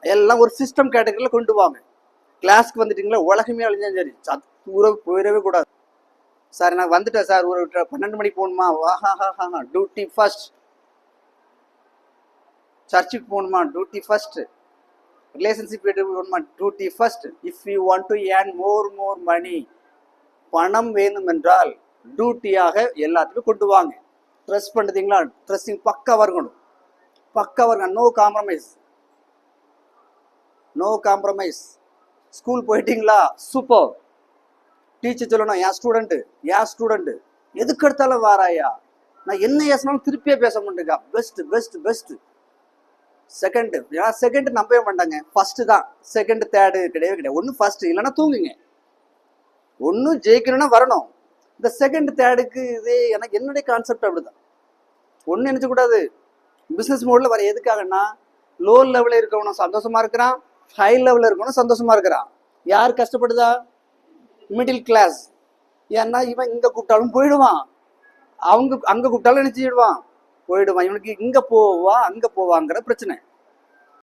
எல்லாம் ஒரு சிஸ்டம் கேட்டகரியில் கொண்டு வாங்க. கிளாஸ்க்கு வந்துட்டீங்களா, உலகமே அழிஞ்சாலும் சரி ஊரை போயிடவே கூடாது. சார் நான் வந்துட்டேன் சார், ஒரு 12 மணிக்கு போகணுமா, வாஹாஹாஹா டியூட்டி ஃபர்ஸ்ட். சர்ச்சுக்கு போகணுமா, டியூட்டி ஃபர்ஸ்ட். ரிலேஷன்ஷிப் போகணுமா, duty first. If you want to earn more money, பணம் வேணும் என்றால் டியூட்டியாக எல்லாத்துக்கும் கொண்டு வாங்க. ட்ரெஸ் பண்ணுறீங்களா, ட்ரெஸ்ஸிங் பக்காவாக இருக்கணும், பக்காவாக இருக்கணும். No compromise, no compromise. School போயிட்டீங்களா, சூப்பர். டீச்சர் சொல்லணும், என் ஸ்டூடெண்ட்டு எதுக்கு எடுத்தாலும் வாராயா, நான் என்ன ஏசினாலும் திருப்பியே பேச மாட்டேங்க, பெஸ்ட். செகண்ட், ஏன்னா செகண்ட் நம்பவே மாட்டாங்க, ஃபர்ஸ்ட் தான். செகண்ட் தேர்டு கிடையாது. ஒன்று ஃபர்ஸ்ட், இல்லைன்னா தூங்குங்க. ஒன்றும் ஜெயிக்கணும்னா வரணும். இந்த செகண்ட் தேர்டுக்கு இதே எனக்கு என்னுடைய கான்செப்ட் அப்படிதான். ஒன்றும் நினைச்சக்கூடாது. பிஸ்னஸ் மோடில் வர எதுக்காகன்னா, லோ லெவலில் இருக்கவனும் சந்தோஷமா இருக்கிறான், ஹை லெவலில் இருக்கவனும் சந்தோஷமா இருக்கிறான். யார் கஷ்டப்படுதா, மிடில் கிளாஸ். ஏன்னா இவன் இங்கே கூப்பிட்டாலும் போயிடுவான், அவங்க அங்கே கூப்பிட்டாலும் நினச்சிடுவான் போயிடுவான். இவனுக்கு இங்கே போவா அங்கே போவாங்கிற பிரச்சனை.